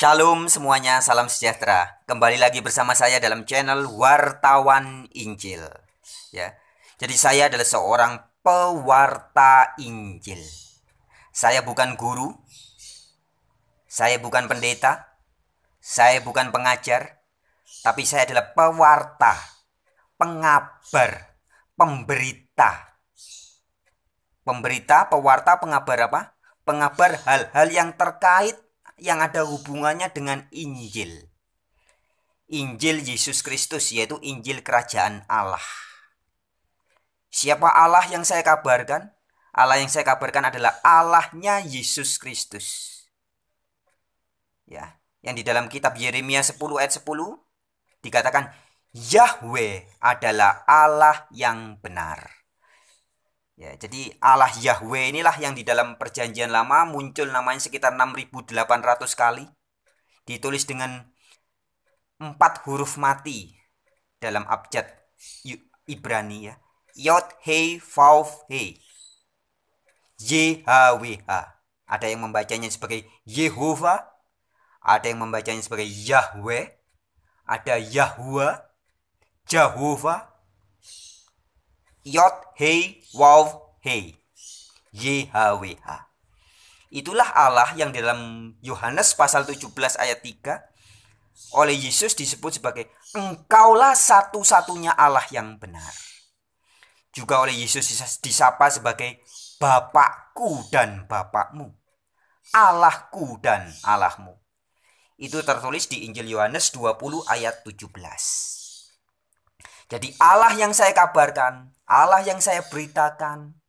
Shalom semuanya, salam sejahtera. Kembali lagi bersama saya dalam channel Wartawan Injil. Ya, jadi saya adalah seorang pewarta Injil. Saya bukan guru, saya bukan pendeta, saya bukan pengajar, tapi saya adalah pewarta, pengabar, pemberita. Pemberita, pewarta, pengabar apa? Pengabar hal-hal yang terkait yang ada hubungannya dengan Injil. Injil Yesus Kristus, yaitu Injil Kerajaan Allah. Siapa Allah yang saya kabarkan? Allah yang saya kabarkan adalah Allahnya Yesus Kristus. Ya, yang di dalam kitab Yeremia 10 ayat 10 dikatakan Yahweh adalah Allah yang benar. Ya, jadi Allah Yahweh inilah yang di dalam perjanjian lama muncul namanya sekitar 6.800 kali. Ditulis dengan 4 huruf mati dalam abjad Ibrani ya. Yod He Vav He. YHWH. Ada yang membacanya sebagai Yehova, ada yang membacanya sebagai Yahweh, ada Yahwa, Jehovah, Yod He Vav He, YHWH. Itulah Allah yang dalam Yohanes pasal 17 ayat 3 oleh Yesus disebut sebagai Engkaulah satu-satunya Allah yang benar. Juga oleh Yesus disapa sebagai Bapakku dan Bapakmu, Allahku dan Allahmu. Itu tertulis di Injil Yohanes 20 ayat 17. Jadi Allah yang saya kabarkan, Allah yang saya beritakan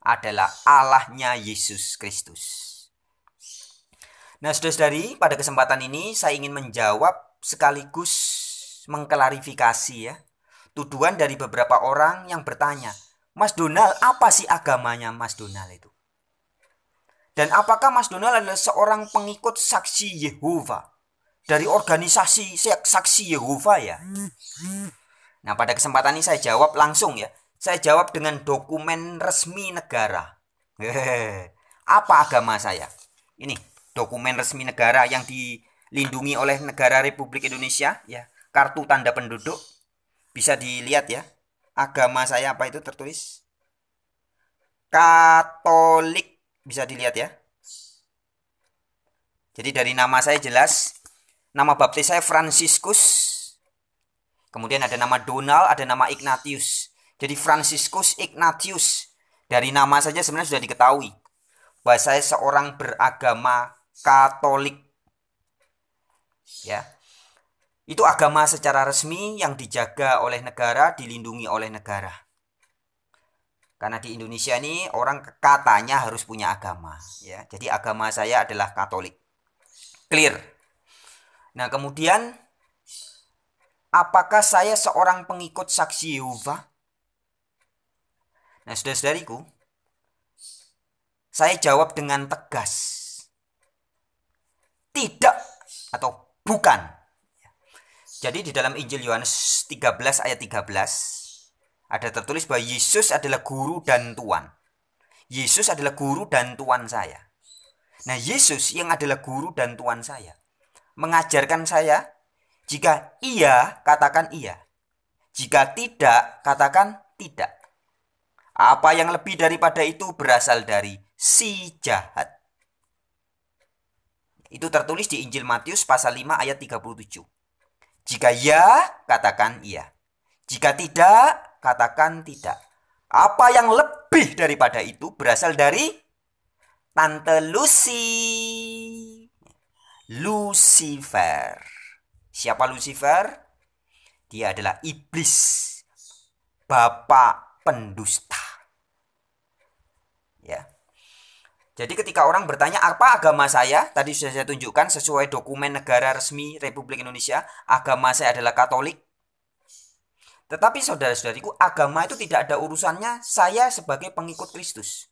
adalah Allahnya Yesus Kristus. Nah, saudara-saudari, pada kesempatan ini saya ingin menjawab sekaligus mengklarifikasi ya tuduhan dari beberapa orang yang bertanya, Mas Donald, apa sih agamanya Mas Donald itu? Dan apakah Mas Donald adalah seorang pengikut saksi Yehova dari organisasi saksi Yehova ya? Nah, pada kesempatan ini saya jawab langsung ya. Saya jawab dengan dokumen resmi negara. Apa agama saya? Ini dokumen resmi negara yang dilindungi oleh negara Republik Indonesia ya. Kartu tanda penduduk. Bisa dilihat ya. Agama saya apa itu tertulis? Katolik. Bisa dilihat ya. Jadi dari nama saya jelas. Nama baptis saya Fransiskus. Kemudian ada nama Donald, ada nama Ignatius. Jadi Fransiskus Ignatius. Dari nama saja sebenarnya sudah diketahui bahwa saya seorang beragama Katolik. Ya. Itu agama secara resmi yang dijaga oleh negara, dilindungi oleh negara. Karena di Indonesia ini orang katanya harus punya agama, ya. Jadi agama saya adalah Katolik. Clear. Nah, kemudian apakah saya seorang pengikut saksi Yehova? Nah, saudara-saudariku, saya jawab dengan tegas. Tidak atau bukan. Jadi di dalam Injil Yohanes 13 ayat 13 ada tertulis bahwa Yesus adalah guru dan tuan. Yesus adalah guru dan tuan saya. Nah, Yesus yang adalah guru dan tuan saya mengajarkan saya, jika iya, katakan iya. Jika tidak, katakan tidak. Apa yang lebih daripada itu berasal dari si jahat. Itu tertulis di Injil Matius pasal 5 ayat 37. Jika ya, katakan iya. Jika tidak, katakan tidak. Apa yang lebih daripada itu berasal dari Tante Lucy. Lucifer. Siapa Lucifer? Dia adalah iblis. Bapak pendusta. Ya. Jadi ketika orang bertanya apa agama saya, tadi sudah saya tunjukkan sesuai dokumen negara resmi Republik Indonesia, agama saya adalah Katolik. Tetapi saudara-saudariku, agama itu tidak ada urusannya saya sebagai pengikut Kristus.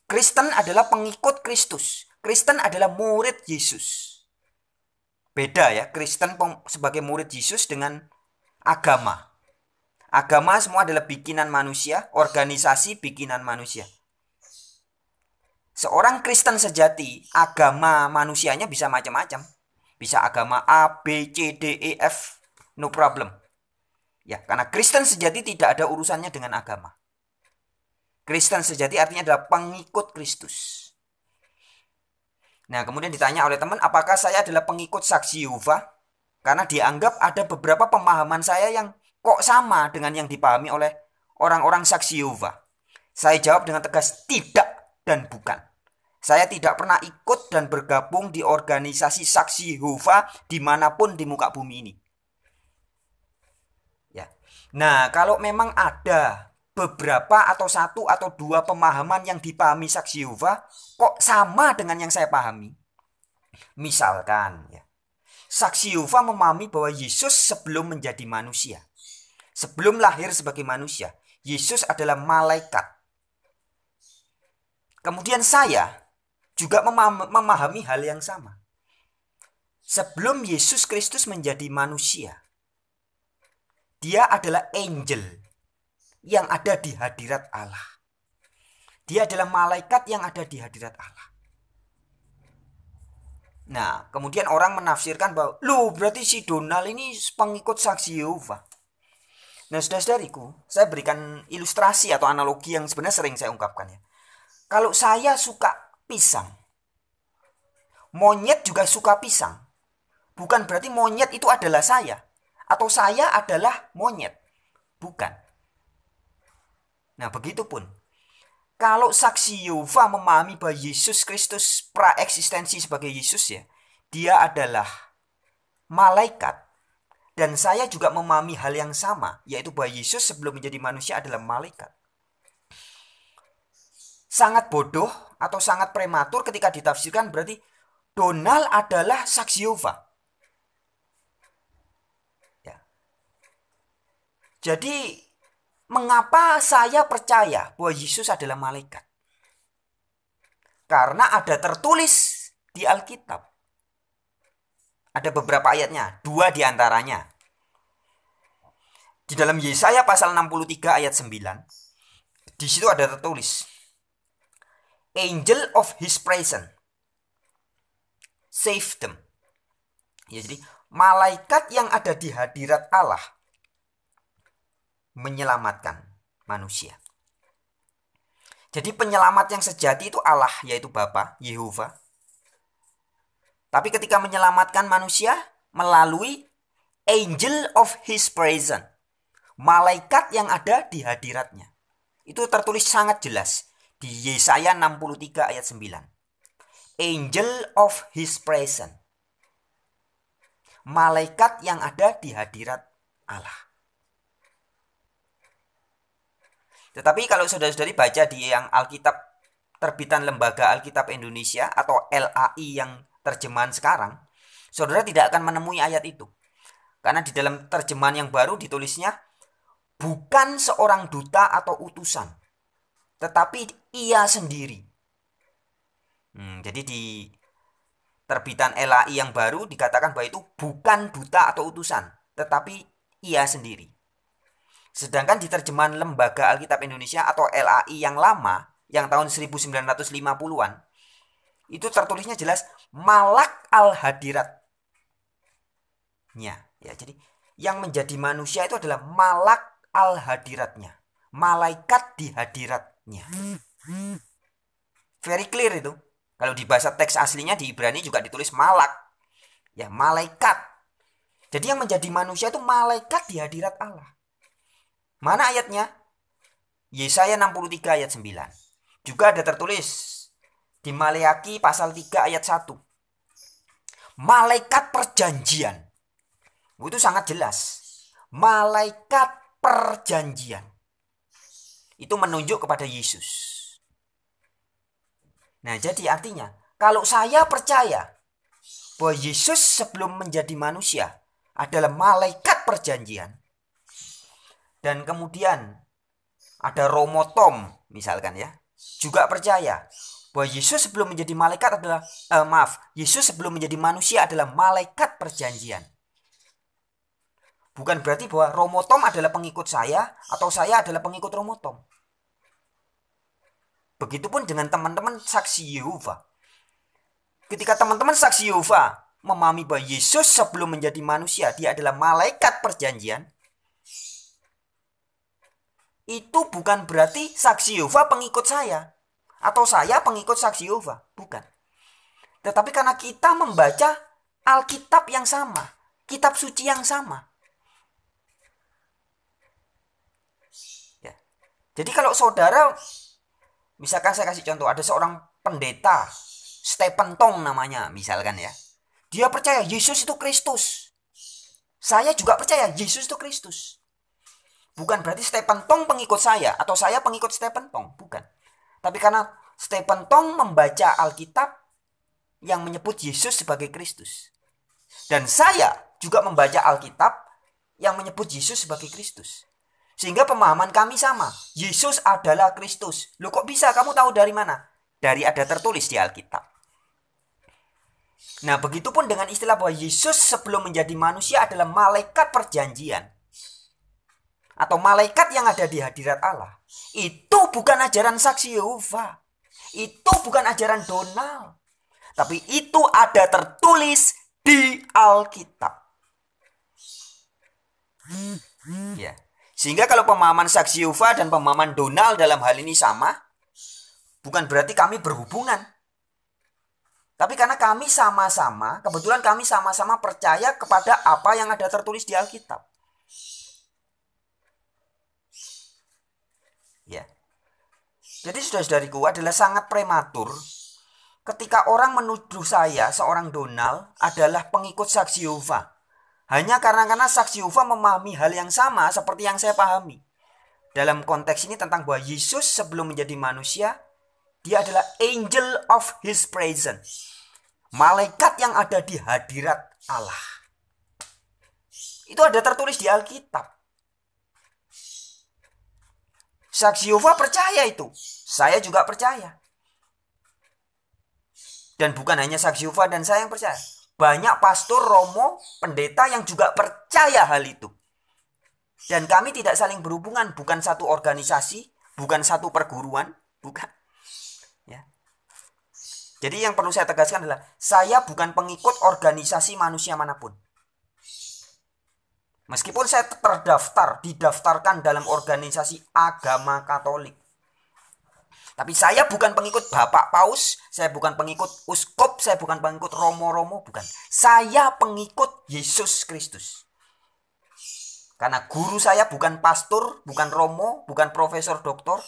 Kristen adalah pengikut Kristus. Kristen adalah murid Yesus. Beda ya, Kristen sebagai murid Yesus dengan agama. Agama semua adalah bikinan manusia, organisasi bikinan manusia. Seorang Kristen sejati, agama manusianya bisa macam-macam. Bisa agama A, B, C, D, E, F, no problem. Ya, karena Kristen sejati tidak ada urusannya dengan agama. Kristen sejati artinya adalah pengikut Kristus. Nah, kemudian ditanya oleh teman, apakah saya adalah pengikut saksi Yehova? Karena dianggap ada beberapa pemahaman saya yang kok sama dengan yang dipahami oleh orang-orang saksi Yehova. Saya jawab dengan tegas, tidak dan bukan. Saya tidak pernah ikut dan bergabung di organisasi saksi Yehova dimanapun di muka bumi ini. Ya. Nah, kalau memang ada beberapa atau satu atau dua pemahaman yang dipahami saksi Yehova kok sama dengan yang saya pahami. Misalkan, ya, saksi Yehova memahami bahwa Yesus sebelum menjadi manusia, sebelum lahir sebagai manusia, Yesus adalah malaikat. Kemudian saya juga memahami hal yang sama. Sebelum Yesus Kristus menjadi manusia, dia adalah angel yang ada di hadirat Allah. Dia adalah malaikat yang ada di hadirat Allah. Nah, kemudian orang menafsirkan bahwa, loh berarti si Donald ini pengikut saksi Yehova. Nah, saudara-saudariku, saya berikan ilustrasi atau analogi yang sebenarnya sering saya ungkapkan ya. Kalau saya suka pisang, monyet juga suka pisang. Bukan berarti monyet itu adalah saya. Atau saya adalah monyet. Bukan. Nah, begitupun. Kalau saksi Yehova memahami bahwa Yesus Kristus praeksistensi sebagai Yesus ya, dia adalah malaikat. Dan saya juga memahami hal yang sama, yaitu bahwa Yesus sebelum menjadi manusia adalah malaikat. Sangat bodoh atau sangat prematur ketika ditafsirkan berarti Donald adalah saksi Yehova. Ya. Jadi mengapa saya percaya bahwa Yesus adalah malaikat? Karena ada tertulis di Alkitab. Ada beberapa ayatnya, dua diantaranya. Di dalam Yesaya pasal 63 ayat 9, di situ ada tertulis, Angel of his presence save them. Ya, jadi malaikat yang ada di hadirat Allah menyelamatkan manusia. Jadi penyelamat yang sejati itu Allah, yaitu Bapa, Yehova. Tapi ketika menyelamatkan manusia melalui angel of his presence, malaikat yang ada di hadiratnya. Itu tertulis sangat jelas di Yesaya 63 ayat 9. Angel of his presence, malaikat yang ada di hadirat Allah. Tetapi kalau saudara-saudari baca di yang Alkitab terbitan Lembaga Alkitab Indonesia atau LAI yang terjemahan sekarang, saudara tidak akan menemui ayat itu. Karena di dalam terjemahan yang baru ditulisnya bukan seorang duta atau utusan, tetapi ia sendiri. Jadi di terbitan LAI yang baru dikatakan bahwa itu bukan duta atau utusan, tetapi ia sendiri. Sedangkan di terjemahan Lembaga Alkitab Indonesia atau LAI yang lama, yang tahun 1950-an, itu tertulisnya jelas malak al-hadiratnya. Ya, jadi yang menjadi manusia itu adalah malak al-hadiratnya, malaikat di hadiratnya. Very clear itu. Kalau di bahasa teks aslinya di Ibrani juga ditulis malak. Ya, malaikat. Jadi yang menjadi manusia itu malaikat di hadirat Allah. Mana ayatnya? Yesaya 63 ayat 9. Juga ada tertulis di Maleaki pasal 3 ayat 1. Malaikat perjanjian. Itu sangat jelas. Malaikat perjanjian. Itu menunjuk kepada Yesus. Nah, jadi artinya kalau saya percaya bahwa Yesus sebelum menjadi manusia adalah malaikat perjanjian, dan kemudian ada Romotom misalkan ya, juga percaya bahwa Yesus sebelum menjadi malaikat adalah Yesus sebelum menjadi manusia adalah malaikat perjanjian. Bukan berarti bahwa Romotom adalah pengikut saya atau saya adalah pengikut Romotom. Begitupun dengan teman-teman saksi Yehova. Ketika teman-teman saksi Yehova memahami bahwa Yesus sebelum menjadi manusia, dia adalah malaikat perjanjian, itu bukan berarti saksi Yehova pengikut saya, atau saya pengikut saksi Yehova. Bukan. Tetapi karena kita membaca Alkitab yang sama, kitab suci yang sama. Ya. Jadi kalau saudara, misalkan saya kasih contoh, ada seorang pendeta, Stephen Tong namanya, misalkan ya. Dia percaya Yesus itu Kristus. Saya juga percaya Yesus itu Kristus. Bukan berarti Stephen Tong pengikut saya, atau saya pengikut Stephen Tong. Bukan. Tapi karena Stephen Tong membaca Alkitab yang menyebut Yesus sebagai Kristus. Dan saya juga membaca Alkitab yang menyebut Yesus sebagai Kristus. Sehingga pemahaman kami sama. Yesus adalah Kristus. Loh kok bisa? Kamu tahu dari mana? Dari ada tertulis di Alkitab. Nah, begitupun dengan istilah bahwa Yesus sebelum menjadi manusia adalah malaikat perjanjian. Atau malaikat yang ada di hadirat Allah. Itu bukan ajaran saksi Yehova. Itu bukan ajaran Donald. Tapi itu ada tertulis di Alkitab. Ya. Sehingga kalau pemahaman saksi Yehova dan pemahaman Donald dalam hal ini sama, bukan berarti kami berhubungan. Tapi karena kami sama-sama, kebetulan kami sama-sama percaya kepada apa yang ada tertulis di Alkitab. Ya. Jadi saudara-saudariku, adalah sangat prematur ketika orang menuduh saya, seorang Donald, adalah pengikut saksi Yehova. Hanya karena saksi Yehova memahami hal yang sama seperti yang saya pahami. Dalam konteks ini tentang bahwa Yesus sebelum menjadi manusia, dia adalah angel of his presence. Malaikat yang ada di hadirat Allah. Itu ada tertulis di Alkitab. Saksi Yehova percaya itu. Saya juga percaya. Dan bukan hanya saksi Yehova dan saya yang percaya. Banyak pastor, romo, pendeta yang juga percaya hal itu. Dan kami tidak saling berhubungan. Bukan satu organisasi. Bukan satu perguruan. Bukan. Ya. Jadi yang perlu saya tegaskan adalah saya bukan pengikut organisasi manusia manapun. Meskipun saya didaftarkan dalam organisasi agama Katolik. Tapi saya bukan pengikut Bapak Paus, saya bukan pengikut uskup, saya bukan pengikut romo-romo, bukan. Saya pengikut Yesus Kristus. Karena guru saya bukan pastor, bukan romo, bukan profesor doktor,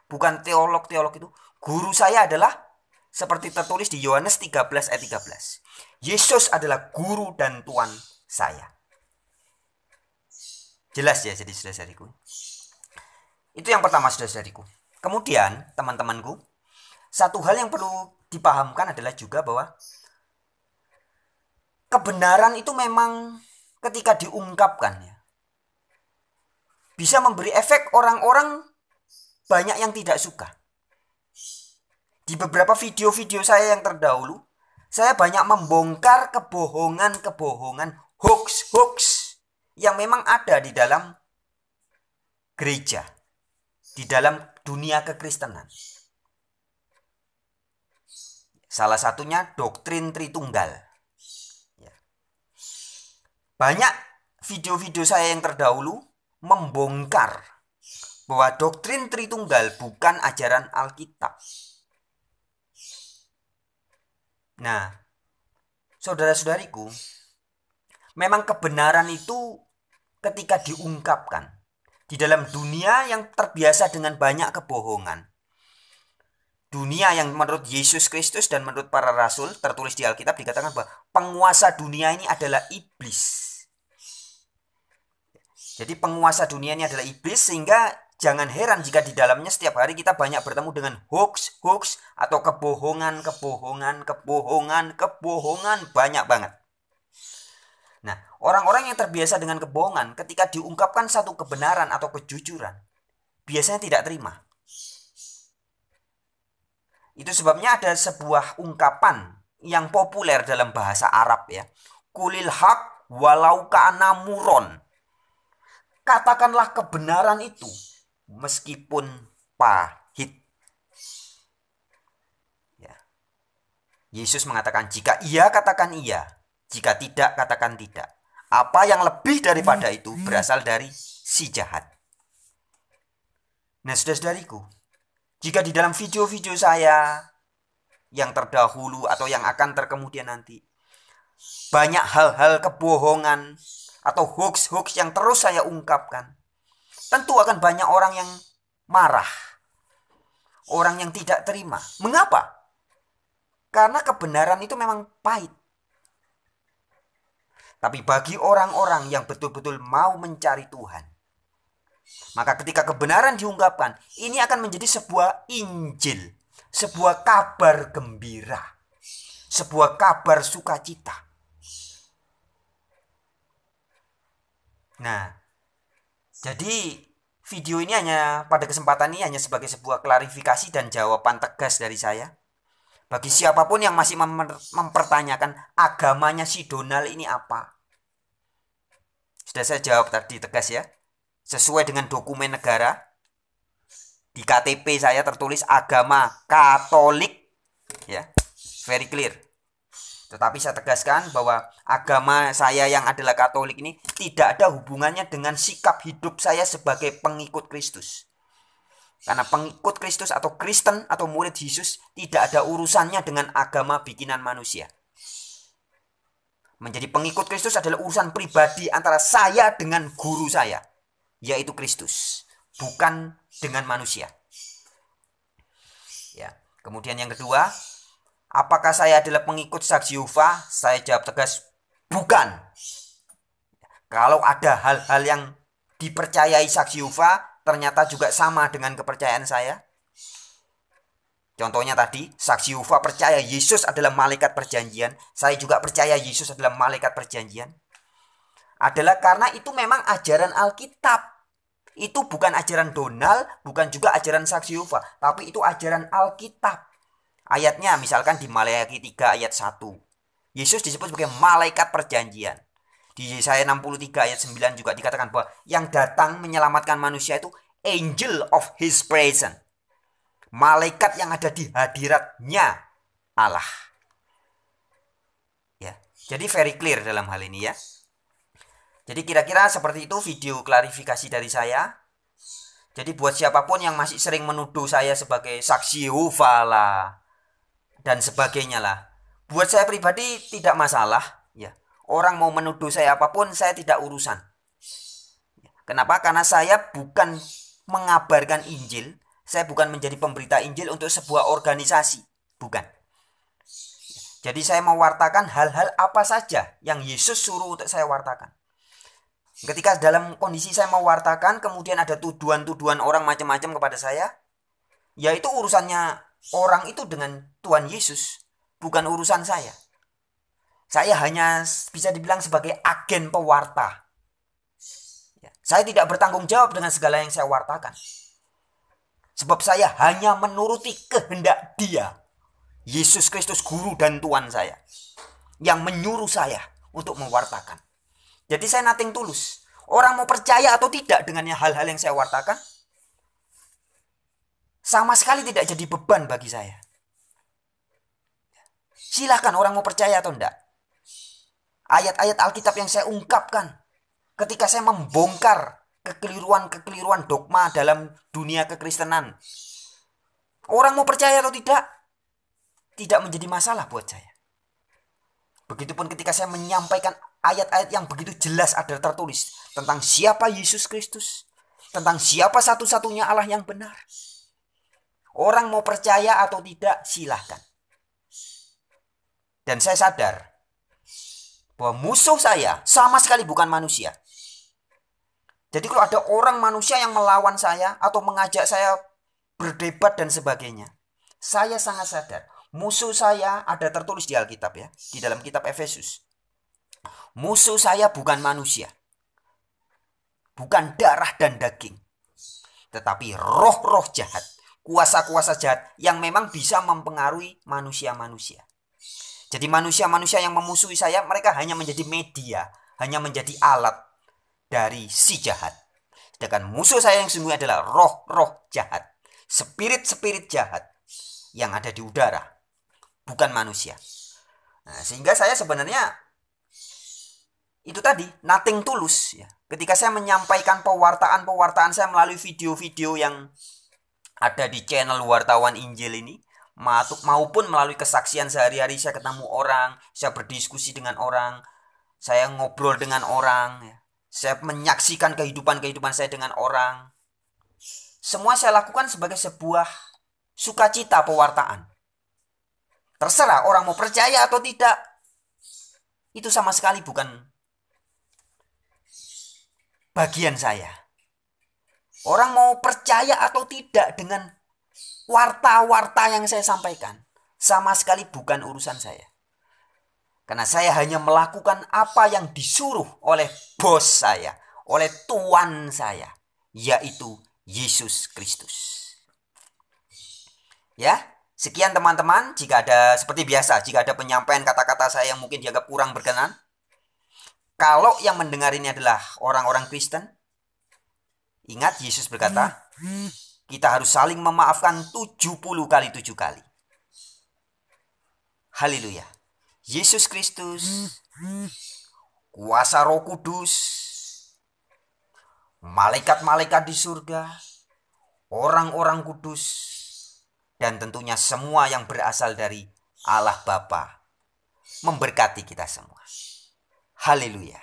bukan teolog-teolog itu. Guru saya adalah seperti tertulis di Yohanes 13 ayat 13. Yesus adalah guru dan Tuhan saya. Jelas ya jadi saudara-saudariku. Itu yang pertama saudara-saudariku. Kemudian teman-temanku, satu hal yang perlu dipahamkan adalah juga bahwa kebenaran itu memang ketika diungkapkan ya, bisa memberi efek orang-orang banyak yang tidak suka. Di beberapa video-video saya yang terdahulu, saya banyak membongkar kebohongan-kebohongan, hoax-hoax yang memang ada di dalam gereja, di dalam dunia kekristenan. Salah satunya doktrin Tritunggal. Banyak video-video saya yang terdahulu membongkar bahwa doktrin Tritunggal bukan ajaran Alkitab. Nah, saudara-saudariku, memang kebenaran itu ketika diungkapkan di dalam dunia yang terbiasa dengan banyak kebohongan, dunia yang menurut Yesus Kristus dan menurut para rasul tertulis di Alkitab dikatakan bahwa penguasa dunia ini adalah iblis. Jadi penguasa dunia ini adalah iblis, sehingga jangan heran jika di dalamnya setiap hari kita banyak bertemu dengan hoax atau kebohongan banyak banget. Nah, orang-orang yang terbiasa dengan kebohongan ketika diungkapkan satu kebenaran atau kejujuran biasanya tidak terima. Itu sebabnya ada sebuah ungkapan yang populer dalam bahasa Arab ya. Kulil haq walau ka'ana muron. Katakanlah kebenaran itu meskipun pahit. Yesus mengatakan, jika iya katakan iya, jika tidak katakan tidak. Apa yang lebih daripada itu berasal dari si jahat. Nah, saudara-saudariku, jika di dalam video-video saya yang terdahulu atau yang akan terkemudian nanti, banyak hal-hal kebohongan atau hoax-hoax yang terus saya ungkapkan, tentu akan banyak orang yang marah, orang yang tidak terima. Mengapa? Karena kebenaran itu memang pahit. Tapi bagi orang-orang yang betul-betul mau mencari Tuhan, maka ketika kebenaran diungkapkan, ini akan menjadi sebuah Injil, sebuah kabar gembira, sebuah kabar sukacita. Nah, jadi video ini pada kesempatan ini hanya sebagai sebuah klarifikasi dan jawaban tegas dari saya. Bagi siapapun yang masih mempertanyakan agamanya si Donald ini apa. Sudah saya jawab tadi tegas ya. Sesuai dengan dokumen negara. Di KTP saya tertulis agama Katolik. Ya, very clear. Tetapi saya tegaskan bahwa agama saya yang adalah Katolik ini tidak ada hubungannya dengan sikap hidup saya sebagai pengikut Kristus. Karena pengikut Kristus atau Kristen atau murid Yesus tidak ada urusannya dengan agama bikinan manusia. Menjadi pengikut Kristus adalah urusan pribadi antara saya dengan guru saya, yaitu Kristus, bukan dengan manusia. Ya. Kemudian yang kedua, apakah saya adalah pengikut Saksi Yehova? Saya jawab tegas, bukan. Kalau ada hal-hal yang dipercayai Saksi Yehova ternyata juga sama dengan kepercayaan saya. Contohnya tadi, Saksi Yehova percaya Yesus adalah malaikat perjanjian. Saya juga percaya Yesus adalah malaikat perjanjian. Adalah karena itu memang ajaran Alkitab. Itu bukan ajaran Donald, bukan juga ajaran Saksi Yehova, tapi itu ajaran Alkitab. Ayatnya misalkan di Maleakhi 3 ayat 1. Yesus disebut sebagai malaikat perjanjian. Di Yesaya 63 ayat 9 juga dikatakan bahwa yang datang menyelamatkan manusia itu angel of his presence. Malaikat yang ada di hadiratnya Allah. Ya, jadi very clear dalam hal ini ya. Jadi kira-kira seperti itu video klarifikasi dari saya. Jadi buat siapapun yang masih sering menuduh saya sebagai Saksi Yehova lah dan sebagainya lah, buat saya pribadi tidak masalah ya. Orang mau menuduh saya apapun, saya tidak urusan. Kenapa? Karena saya bukan mengabarkan Injil. Saya bukan menjadi pemberita Injil untuk sebuah organisasi. Bukan. Jadi saya mewartakan hal-hal apa saja yang Yesus suruh untuk saya wartakan. Ketika dalam kondisi saya mewartakan, kemudian ada tuduhan-tuduhan orang macam-macam kepada saya, yaitu urusannya orang itu dengan Tuhan Yesus, bukan urusan saya. Saya hanya bisa dibilang sebagai agen pewarta. Saya tidak bertanggung jawab dengan segala yang saya wartakan. Sebab saya hanya menuruti kehendak Dia, Yesus Kristus Guru dan Tuhan saya, yang menyuruh saya untuk mewartakan. Jadi saya nothing tulus. Orang mau percaya atau tidak dengan hal-hal yang saya wartakan, sama sekali tidak jadi beban bagi saya. Silahkan orang mau percaya atau tidak. Ayat-ayat Alkitab yang saya ungkapkan ketika saya membongkar kekeliruan-kekeliruan dogma dalam dunia kekristenan, orang mau percaya atau tidak menjadi masalah buat saya. Begitupun ketika saya menyampaikan ayat-ayat yang begitu jelas ada tertulis tentang siapa Yesus Kristus, tentang siapa satu-satunya Allah yang benar. Orang mau percaya atau tidak silahkan. Dan saya sadar bahwa musuh saya sama sekali bukan manusia. Jadi kalau ada orang manusia yang melawan saya atau mengajak saya berdebat dan sebagainya, saya sangat sadar musuh saya ada tertulis di Alkitab ya, di dalam kitab Efesus. Musuh saya bukan manusia, bukan darah dan daging, tetapi roh-roh jahat, kuasa-kuasa jahat yang memang bisa mempengaruhi manusia-manusia. Jadi manusia-manusia yang memusuhi saya, mereka hanya menjadi media, hanya menjadi alat dari si jahat. Sedangkan musuh saya yang sesungguhnya adalah roh-roh jahat, spirit-spirit jahat yang ada di udara. bukan manusia. Nah, sehingga saya sebenarnya itu tadi nothing tulus ya. Ketika saya menyampaikan pewartaan saya melalui video-video yang ada di channel Wartawan Injil ini, maupun melalui kesaksian sehari-hari saya ketemu orang, saya berdiskusi dengan orang, saya ngobrol dengan orang, ya. Saya menyaksikan kehidupan saya dengan orang. Semua saya lakukan sebagai sebuah sukacita pewartaan. Terserah orang mau percaya atau tidak. Itu sama sekali bukan bagian saya. Orang mau percaya atau tidak dengan warta-warta yang saya sampaikan, sama sekali bukan urusan saya. Karena saya hanya melakukan apa yang disuruh oleh bos saya, oleh Tuan saya, yaitu Yesus Kristus. Ya, sekian teman-teman. Jika ada, seperti biasa, jika ada penyampaian kata-kata saya yang mungkin dianggap kurang berkenan, kalau yang mendengar ini adalah orang-orang Kristen, ingat Yesus berkata, kita harus saling memaafkan 70 kali 7 kali. Haleluya. Yesus Kristus, kuasa Roh Kudus, malaikat-malaikat di surga, orang-orang kudus, dan tentunya semua yang berasal dari Allah Bapa memberkati kita semua. Haleluya.